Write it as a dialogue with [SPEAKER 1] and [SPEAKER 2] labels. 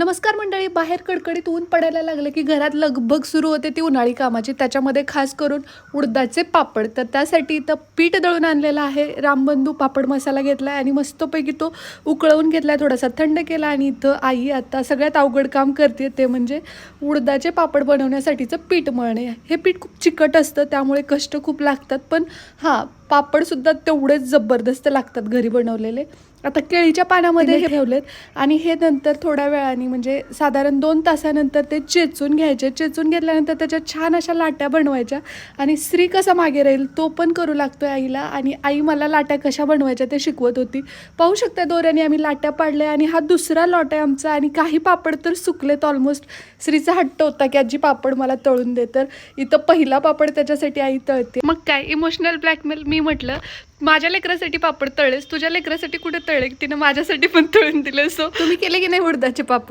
[SPEAKER 1] नमस्कार मंडळी. बाहेर कडकडीत ऊन पडायला लागलं की घरात लगबग सुरू होते ती उन्हाळी कामाची. त्याच्यामध्ये खास करून उडदाचे पापड. तर त्यासाठी इथं पीठ दळून आणलेलं आहे. रामबंधू पापड मसाला घेतला आहे आणि मस्तपैकी तो उकळवून घेतला आहे, थोडासा थंड केला. आणि इथं आई आता सगळ्यात अवघड काम करते, ते म्हणजे उडदाचे पापड बनवण्यासाठीचं पीठ मळणे. हे पीठ खूप चिकट असतं, त्यामुळे कष्ट खूप लागतात. पण हां, पापडसुद्धा तेवढेच जबरदस्त लागतात घरी बनवलेले. आता केळीच्या पानामध्ये हे ठेवलेत आणि हे नंतर थोड्या वेळाने म्हणजे साधारण 2 तासानंतर ते चेचून घ्यायचे. चेचून घेतल्यानंतर त्याच्या छान अशा लाट्या बनवायच्या. आणि श्री कसा मागे राहील तो पण करू लागतोय आईला. आणि आई मला लाट्या कशा बनवायच्या ते शिकवत होती. पाहू शकता दोऱ्याने आम्ही लाट्या पाडल्या आणि हा दुसरा लॉट आहे आमचा. आणि काही पापड तर सुकलेत ऑलमोस्ट. श्रीचा हट्ट होता की आजी पापड मला तळून दे, तर इथं पहिला पापड त्याच्यासाठी आई तळते. मग काय इमोशनल ब्लॅकमेल. मी म्हटलं माझ्या लेकरासाठी पापड तळलेस, तुझ्या लेकरासाठी कुठे तळले? तिने माझ्यासाठी पण तळून दिले. सो तुम्ही केले की नाही उडदाचे पापड?